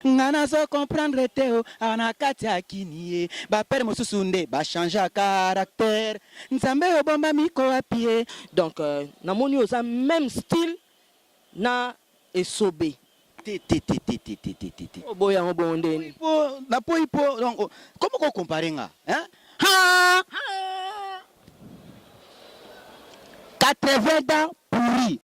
ngana zo comprendre teo anakati akinie ba père mosusunde ba changer caractère nzambe obomba miko apie. Donc namoni oza même style na esobe oboya ngobondeni po na po ipo donc comment ko comparer nga hein ha 80 ans pourri.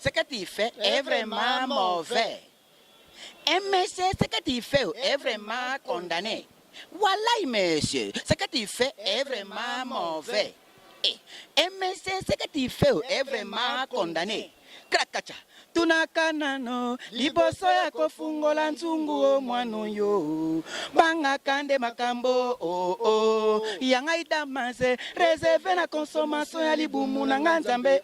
Ce que tu fais est vraiment mauvais. Monsieur, ce que tu fais est vraiment condamné. Voilà, monsieur, ce que tu fais est vraiment mauvais. Et monsieur, ce que tu fais est vraiment condamné. Krakacha. Tunakanano liboso ya kofungola nzungu o mwanu yo banga kande makambo yanga idamase reserve na consommation ya libumu na nganzambe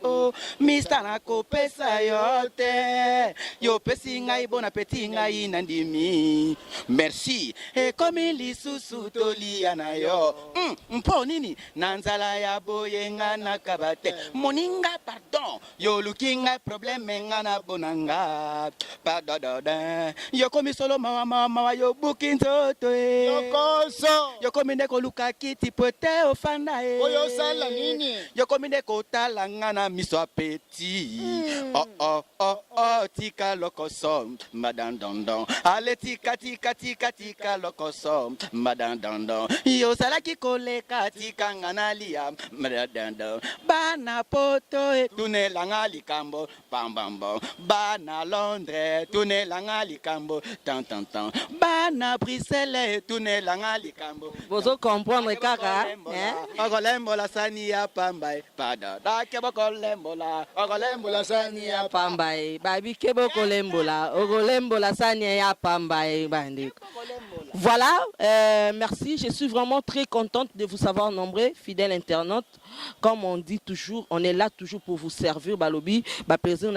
mista na kopesa yote yo pesi ngai bon appétit ngai nandimi merci e komi lisusu tolia na yo mpo nini nanzala ya boyenga na kabate moninga pardon yo lukinga problème ngana bonanga pardon yo komi solo mama yo buki nzoto yo komi ndeko luka kiti pote ofanda oyo sala nini yo komi ndeko tala ngana miso apeti tika lokoso madame dondon ale tika lokoso madame dondon yo sala ki koleka tika ngana lia madame dondon bana poto tunela ngali kambo bambambo bana Londres tunela ngali kambo tan bana Bruxelles tunela ngali kambo bozo comprendre kaka okolembola sani ya pambai pada dake okolembola sani ya pambai babi kebo kolembola okolembola sani ya pambai bandi. Voilà, merci. Je suis vraiment très contente de vous savoir nombreux, fidèles internautes. Comme on dit toujours, on est là toujours pour vous servir. Balobi, plaisir, on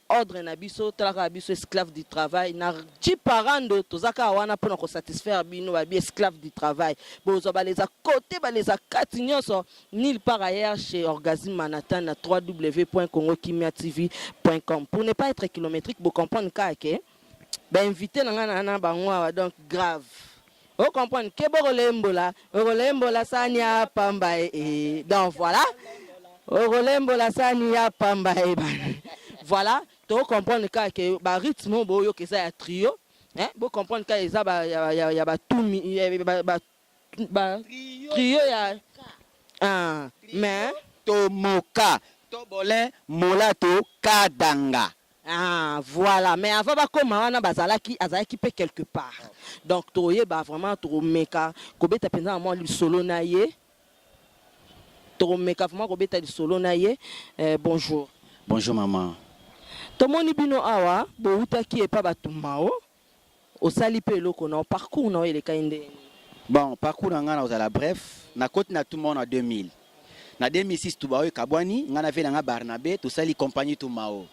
ordre, nabiso, talabiso, esclave du travail. Na parando, tozaka wana pour nous satisfaire, bino, esclave du travail. Bozoba les à côté, les à katignoso, nulle part ailleurs chez Orgasme Manhattan à www.congokimiatv.com. Pour ne pas être kilométrique, vous comprenez qu'à invité na bangwa donc grave. Vous comprenez que Ogolembola sania pamba donc voilà. Ogolembola sania pamba voilà, tu comprends que ba rythme boyo que ça trio, hein? Vous comprenez que ça ya ba tumi ba trio ya mais tomoka tobole molato kadanga. Ah, voilà. Mais avant, comme on a bazalaki, azalaki peut quelque part. Donc, tu bah vraiment tu meka, kobe ta pendant moi le solo naie. Tu meka vraiment kobe ta le solo naie. Bonjour. Bonjour maman. To moni bino awa, bo utaki e pa batumao. O sali pe loko na parcours na ele kainde. Bon, parcours na ngana ozala bref, na côté na tout le monde en 2000. Na 2006 tu ba o kabwani, ngana ve na Barnabé, tu sali compagnie tout mao.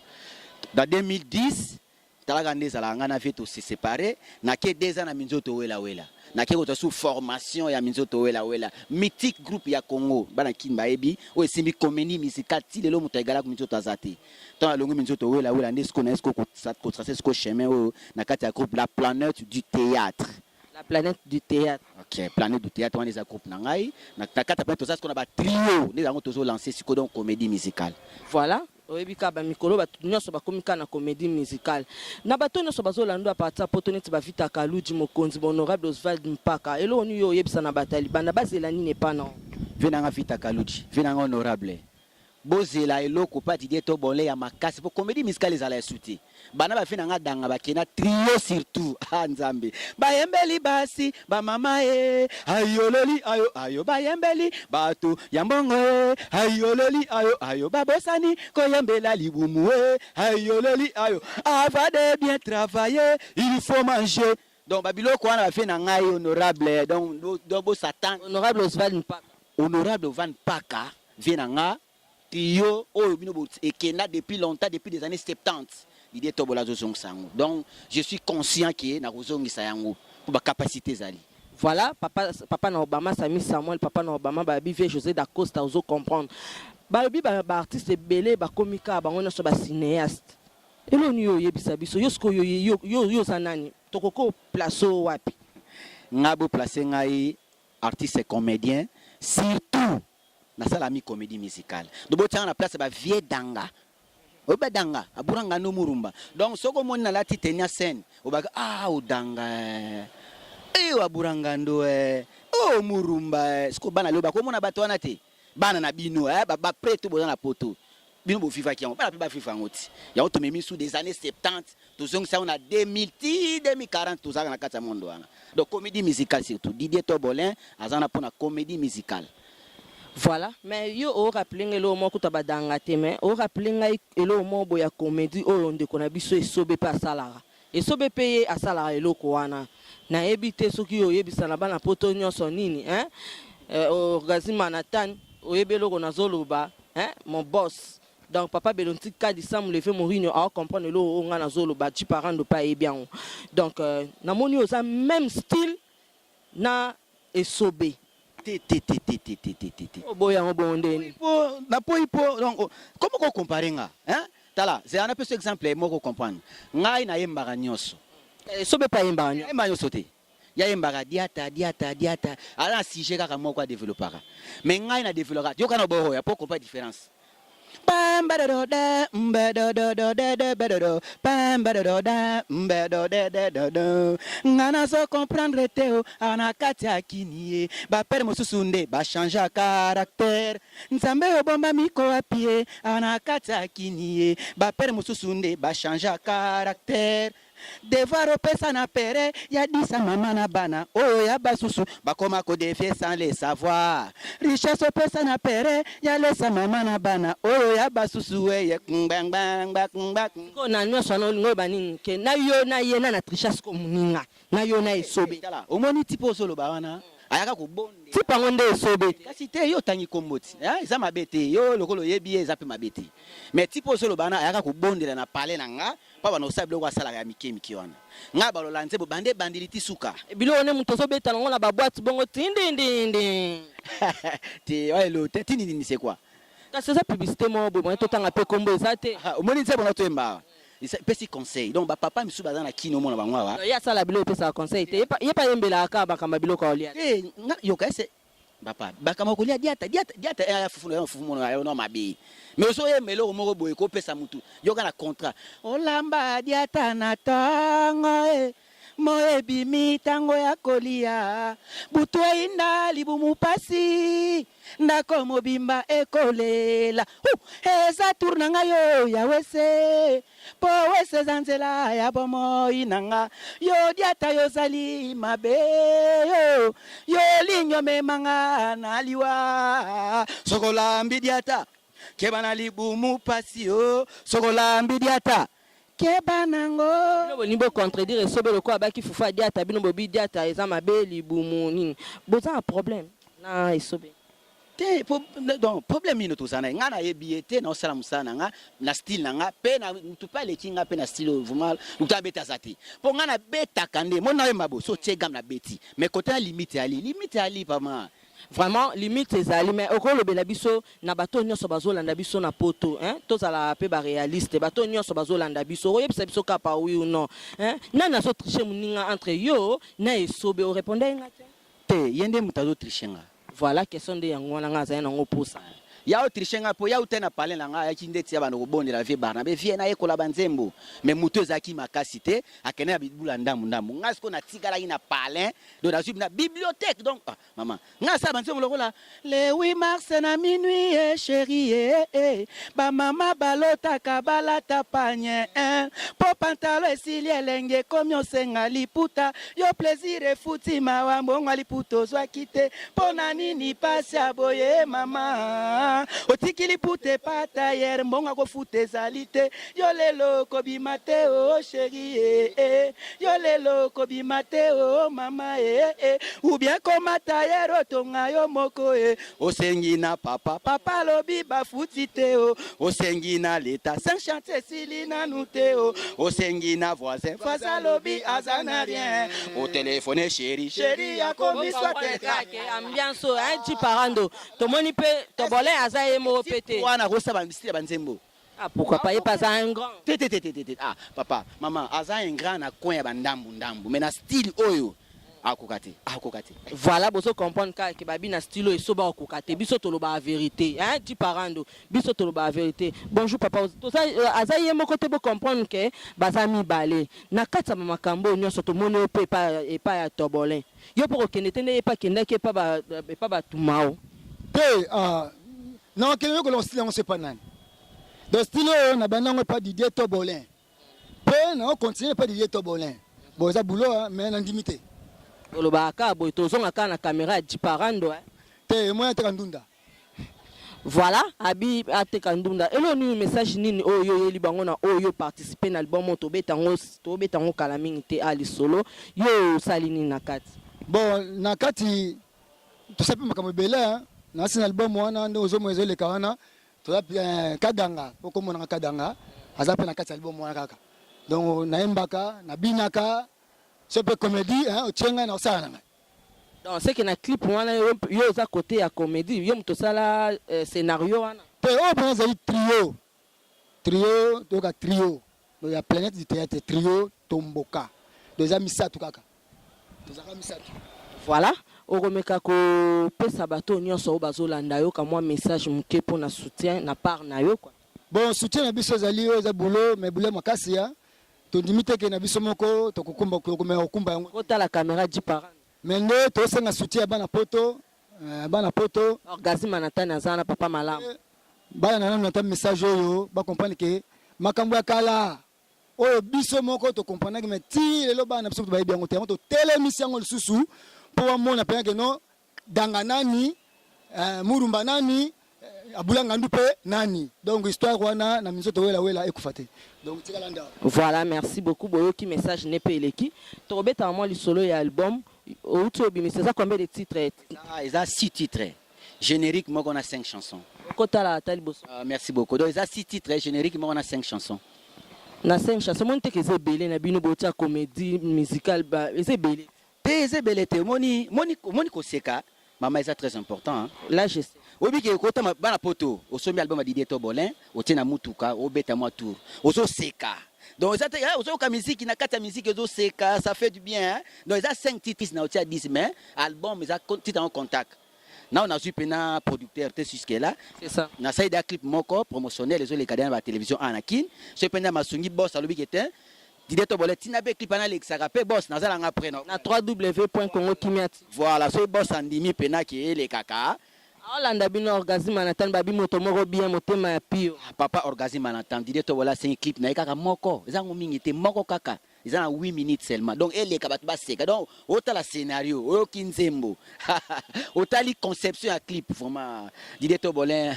Dans 2010, Talagande Zalangana fait se séparer. N'a que 2 ans à Minzoto Wela Wela. N'a que sous formation ya Minzoto Wela Wela. Mythique groupe ya Congo. Banakin Baebi. Ou est simi comédie musicale. Si le l'homme t'égala comme Minzoto Azate. Tant la longue Minzoto Wela Wela. N'est-ce qu'on est-ce qu'on trace ce chemin ou n'a qu'à groupe la planète du théâtre. La planète du théâtre. Ok, planète du théâtre. On est à groupe Nangai. N'a qu'à planète tout ça ce qu'on a trio. Nous avons toujours lancé ce qu'on comédie musicale. Voilà. Oyebika ba mikolo ba nyonso ba komika na comédie musicale na bato nyonso bazolanda pata potoneti ba vita kaluji mokonzi honorable Oswald Mpaka elo onu yo yebisa na batali bana bazela nini pa non venanga vita kaluji venanga honorable bozela eloko pati de to bolé ya makasi po comédie musicale ezala suti bana ba venanga danga ba kena trio surtout nzambe ba yembeli basi ba mama ayololi ayo ba yembeli bato yambongo ayololi ayo ba bosani ko yembela libumu ayololi ayo avant de bien travailler il faut manger donc babiloko wana ba venanga honorable donc bo satan honorable Oswald Mpaka honorable Van Paka Vienanga, trio, oh, et Kena depuis longtemps, depuis les années 70. L'idée Tobola Zozong Sango. Donc, je suis conscient qu'il y a une Sayango pour ma capacité Zali. Voilà, papa na Obama, Sami Samuel, papa na Obama, Babi V. José Dacosta, ozo comprendre. Babi, artiste belé, komika, on a sur cinéaste. Et l'on y bisabiso, yosko yo sanani, tokoko placeau wapi. Ngabo placé ngai artiste et comédien, surtout na salami comédie musicale. De beau temps la place ba vie danga. Oba danga, aburanga no murumba. Donc soko moni na lati tenia scène, obaga o danga. Aburanga ndo oh murumba. Sko bana loba ko mona bato wana te. Bana na bino ba prêt boza na poto. Bino bo FIFA ki on pas ba FIFA ngoti. Ya on to memi sous des années 70, to zong ça on a 2000 2040 to za na kata mondo wana. Donc comédie musicale surtout. Didier Tobolin azana pour na comédie musicale. Voilà, mais yo au rappelling elo mo kutaba danga te mais au rappelling elo mo boya comédie o onde kona biso esobe pa salara. Esobe paye a salara elo ko wana. Na ebite soki yo yebisa na bana poto nyonso nini hein? Orgazima Nathan oyebelo ko nazoloba hein mon boss. Donc papa Belonti kadi sam lever Mourinho a comprendre lo nga nazoloba tu parents de pas bien. Donc na moni oza même style na esobe. Boya ngobondeni. Na po donc comment qu'on compare nga hein? Tala, c'est un peu ce exemple moi qu'on comprendre. Ngai na yembara nyonso. Sobe pa yembara nyonso. Yembara nyonso te. Ya yembara diata. Ala si j'ai kaka moko a développer. Mais ngai na développer. Yo kana boho ya pour comprendre différence. Ngana so comprendre teo anakati akiniye ba père mosusunde ba changer caractère nzambe obomba miko apie anakati akiniye ba père mosusunde ba changer caractère devoir opesa na pere ya disa mama na bana oyo ya basusu bakoma ko défier sans les savoir richesse opesa na pere ya lesa mama na bana oyo ya basusu ye kumbang ko na nyonso na ngoba nini ke na yo na ye na trichesse ko muninga na yo na esobe tala omoni tipo solo ba wana ayaka ko bonde tipa ngonde esobe kasi te yo tangi komboti eza mabete yo lokolo yebi eza pe mabete mais tipo solo bana ayaka ko bondela na parler na nga papa no sabe lokwa sala ya miki wana nga balola nzebo bande bandiliti suka bilo one muto so beta ngona ba boîte bongo tindindindi te ouais lo te tindindindi c'est quoi kasi ça publicité mo bo to tanga pe kombo ezate omoni nzebo na to emba pesi conseil donc ba papa misu bazana kino mona bangwa wa ya sala bilo pesa conseil te yepa yembela ka ba kamba bilo ka olia yo kaise papa bakama kolia diata fufu mona yo no mabe mais so yemelo moko boye ko pesa mutu yo kana contrat olamba diata na tanga moebi mitango ya kolia butu inda libumu pasi ndako mobimba ekolela eza tourna ngayo ya wese po wese zanzela ya bomo inanga yo diata yo zali mabe yo linyo memanga na liwa sokola mbidiata kebana libumu pasi sokola mbidiata kebanango no nibo contredire sobelo ko abaki fufa diata bino bobi diata eza mabe libumu nini boza un problème na esobe te donc problème ino to sana ngana yebiete na osala musana nga na style nga pe na tu pas le kinga pe na style vraiment uta beta zati po ngana beta kande mona mabo so tchegam na beti mais côté limite ali pas ma vraiment limite ezali mais okolo bela biso na bato nyonso bazolanda biso na poto hein tozala pe ba réaliste bato nyonso bazolanda biso oyebisa biso kapa oui ou non hein nana so tricher muninga entre yo na esobe o répondre nga te yende mutazo tricher nga voilà question de yango wana nga za na ngopusa ya otrishenga po ya utena parler na nga ya kindeti ya bana ko bondela vie barna be vie na ekola banzembo mais muto ezaki makasi te akene ya bibula ndambu nga siko na tikala ina parler do na na bibliothèque donc maman nga sa banzembo lokola le 8 mars na minuit chérie ba mama balota kabala tapanye po pantalo esili elenge komyo senga liputa yo plaisir e futima wa mbongo liputo zwa kite pona nini pasi aboye mama mama otikili pute pata yer mbonga ko fute salite yo lelo ko bimate o chérie yo lelo ko bimate o mama ou bien komata yer otonga yo moko osengi na papa lobi bafutite osengi na leta sans chanter silina nute osengi na voisin fasa lobi azana rien au téléphone chérie ya komi swate ambiance un petit parando to moni pe to bolé azaye mo pété wana ko saba bisile banzembo. Ah, pourquoi pas, il passe à un grand. Ah, papa, maman, aza un grand na coin bandambu ndambu, mais na style oyo. Akokate. Voilà, vous comprenez que babi na style et soba akokate. Biso to loba vérité, hein, ti parando. Biso to loba vérité. Bonjour papa. To ça aza yemo côté bo comprendre que bazami balé. Na kata mama kambo nyoso to moni ope pa ya tobolin. Yo pour que n'était pas que pas tumao. Non, que le style on sait pas nan. Le style on a banane pas Didier Tobolin. On continue pas Didier Tobolin. Bon, ça boulot mais en limité. Na caméra diparando moi ndunda. Voilà, abi ateka ndunda. Elo ni message nini oyo yeli bango na oyo participer na album to betango kala mingi te ali solo yo salini nakati. Bon, nakati to sape makambo bela na sin album wana ndo zo mwezo le kana to kadanga poko mona kadanga azape nakati album wana kaka. Donc naembaka na binaka c'est pas comédie hein ochenga na osana. Donc c'est que na clip wana yo za côté ya comédie yo mto sala scénario wana. Pe o penza trio donc trio do ya planète du théâtre trio tomboka. Deux amis misatu kaka. Deux amis misatu. Voilà, oromeka ko pesa bato nyonso bazolanda yo ka moi message muke pour na soutien na part na yo quoi. Bon soutien na biso zali yo za boulot mais boulot makasi ya. To limite ke na biso moko to kokumba okumba yango kota la caméra di parent mais ndo to senga soutien bana poto orgasme manatana zana papa malam bana nana nata message oyo ba comprendre ke makambo ya kala oyo biso moko to comprendre que mais ti lelo bana biso ba yebi yango te to télémission yango lisusu pour mona pe que non danga nani murumba nani abulanga ndupe nani donc histoire wana na mizoto wela ekufate donc tikalanda. Voilà, merci beaucoup boyoki message n'est pas eleki to beta moi li solo ya album outo bi mais c'est ça combien de titres ils a 6 titres générique moi on a 5 chansons kota la taliboso. Merci beaucoup donc ils a 6 titres générique moi on a 5 chansons na 5 chansons mon te que c'est belé na bino botia comédie musicale ba c'est belé c'est belé te moni ko seka maman c'est très important hein? Là je sais obi ke kota bana poto osomi album Didier Tobolin otina mutuka obeta moi tour ozo seka donc ça ozo ka musique na kata musique ozo seka ça fait du bien hein? Donc ça 5 titres na otia 10 mais album ça titre en contact na on a su pena producteur te jusque là c'est ça na ça ida clip moko promotionnel les les cadres la télévision anakin ce pena masungi boss alobi kete Didier Tobolin tina be clip na lexa rapé boss na zala après non na www.congokimiati voilà ce boss andimi pena ki le kaka. Olanda bino orgasme manatan babi moto moko bien motema ya pio. Papa orgasme manatan Didier Tobolin c'est un clip na kaka moko ezango mingi te moko kaka ils ont 8 minutes seulement donc elle est capable de seka donc autant la scénario aucun nzembo autant la conception à clip vraiment Didier Tobolin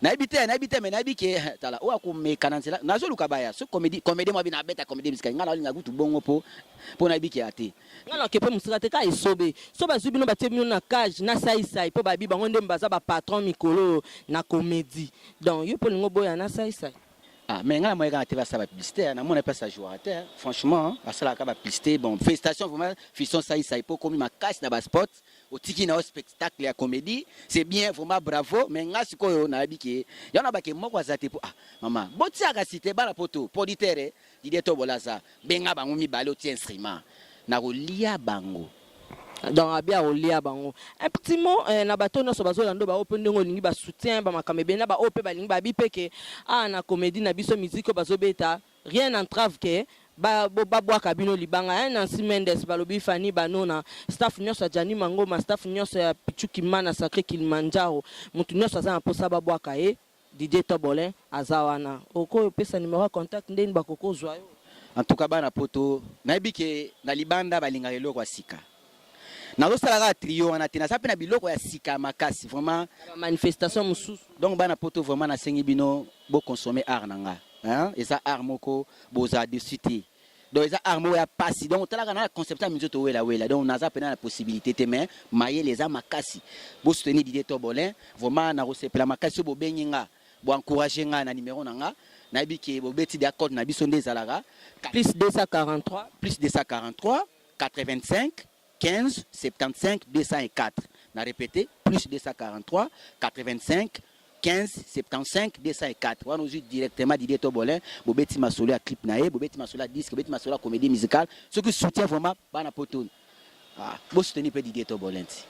na habité mais na bike tala o akumé kanansela nazo lukabaya so comédie moi bina beta comédie bisika ngala linga kutu bongo po na bike ate ngala ke pe musika te ka isobe so ba zubino batie bino na cage na sai po babi bango ndem baza ba patron mikolo na comédie donc yo po lingo boya na sai. Ah, mais quand moi quand tu vas ça va publicité na mon pas ça jouer franchement à ça la va publicité bon félicitations vraiment fiston ça pour comme ma casse na ba spot au tiki na spectacle ya comédie c'est bien vraiment bravo mais nga siko na biki ya na ba ke moko azate pour ah maman boti aka cité ba la poto poditere Didier Tobolin ça benga bango mi balo ti instrument na ko lia bango donc abia olia bango un petit mot na bato no so bazolando ba open ndongo lingi ba soutien ba makamebe na ba ope ba lingi ba bipeke na comédie na biso musique bazobeta rien n'entrave que ba bwa kabino libanga Nancy Mendes balobi Fanny Banona staff nyonso ya Jani Mangoma staff nyonso ya Pichuki Mana Sacré Kilimanjaro mutu nyonso za mposa ba bwa kae Didier Tobolin azawana oko pesa numéro contact ndeni bakoko zwa yo en tout cas bana poto na bike na libanda balinga lelo kwa sika nazosala trio wana te naza mpe na biloko ya sika makasi vraiment manifestation mosusu donc bana poto vraiment nasengi bino boconsommer art na nga hein? Eza art moko boza dessus te donc eza art moko ya pasi donc otalaka na concept ya minzoto wela donc naza pena na possibilité te mais mayele eza makasi bosoutenir Didier Tobolin vraiment nakosepela makasi oyo bobengi nga boencourage nga na numéro na nga nayebi ke bobeti de accord na biso nde ezalaka plus 243 plus 243 85 15 75 204 na répété plus 243 85 15 75 204 wana ozwi directement Didier Tobolin bobeti masolo ya clip na ye bobeti masolo ya disque bobeti masolo ya comédie musicale soki soutien vraiment bana poto bosoutenir mpe Didier Tobolin ti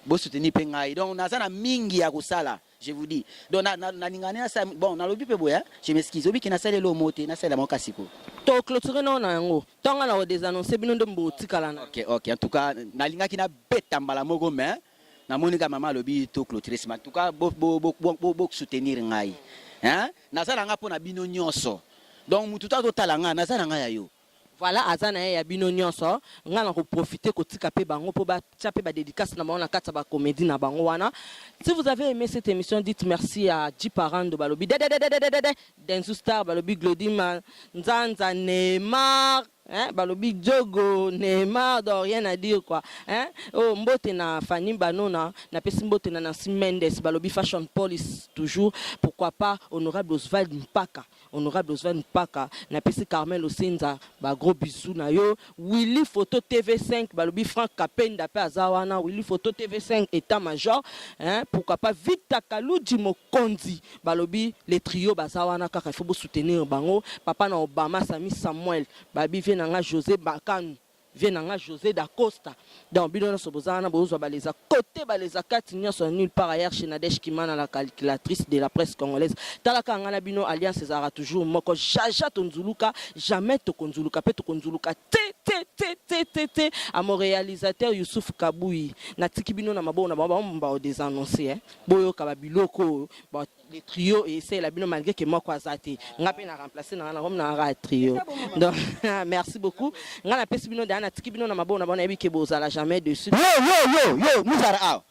bosoutenir mpe ngai donc naza na mingi ya kosala je vous dis donc nalingani nasala bon nalobi mpe boya je m'excuse obi ke nasaleli omo te nasalela moko kasiko to clôturer non na yango ntonga na kodésannonce bino nde mbotikala na ok en tout cas nalingaki nabeta mbala moko mais namoni ka mama alobi to clôturer sima en tout cas bo soutenir ngai hein nazala nga mpona bino nyonso donc mutu ta totala nga nazala nga ya yo voilà azana ya bino nyonso nga na ko profiter kotika pe bango po ba tchape ba dédicace na bango na kata ba comédie na bango wana. Si vous avez aimé cette émission, dites merci à J Parent de Balobi Denzu Star Balobi Glodima Nzanza Neymar Balobi Diogo Neymar, donc rien à dire quoi oh mbote na Fanny Banona na pesi mbote na Nancy Mendes Balobi Fashion Police toujours, pourquoi pas honorable Oswald Mpaka na pesi Carmel Osenza ba gros bisous na yo. Willy Photo TV5 Balobi Franck Kapenda pe azawana Willy Photo TV5 état major pourquoi pas Victor Kalouji Mokonzi Balobi les trio bazawana kaka il faut soutenir bango papa na Obama Sami Samuel babi Vienanga José Bakanu Vienanga José da Costa dans bidona sobozana bozo baleza côté baleza katinyo sont nulle part ailleurs chez Nadège Kimana la calculatrice de la presse congolaise talaka ngana bino alliance ezara toujours moko jaja tonzuluka jamais to konzuluka pe to konzuluka te à mon réalisateur Youssouf Kaboui na tiki bino na mabona ba des annoncer boyo ka biloko ba les trios et c'est la bino malgré que moi quoi zati ngape na remplacer na comme na ra trio donc merci beaucoup ngana pesi bino na tiki bino na mabona bona ebi ke bozala jamais dessus yo musara aw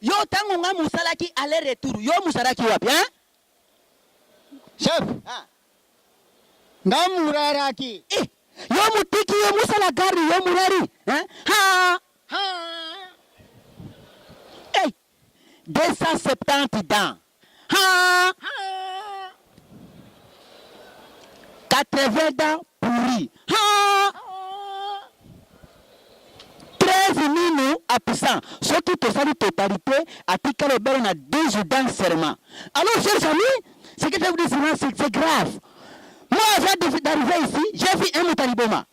yo tango nga musalaki aller retour yo musaraki wapi hein chef ngamuraraki yo mutiki yo musala gari yo murari hein hey 270 dents 80 dents pourris 13 000 absents. Ce qui te fait la totalité, à piquer le bel, on a 12 dents serment. Alors, chers amis, ce que je vous dis, c'est grave. Moi, avant d'arriver ici, j'ai vu un Moutaliboma.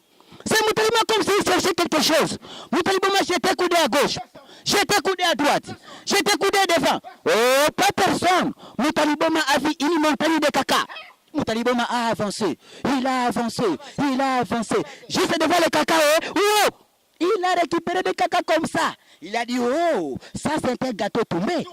C'est Moutaliboma comme s'il cherchait quelque chose. Moutaliboma, j'étais coudé à gauche, j'étais coudé à droite, j'étais coudé devant. Oh, pas personne. Moutaliboma a vu une montagne de caca. Moutaliboma a avancé, il a avancé, il a avancé. Juste devant le caca, il a récupéré des caca comme ça. Il a dit, oh, ça c'est un gâteau tombé.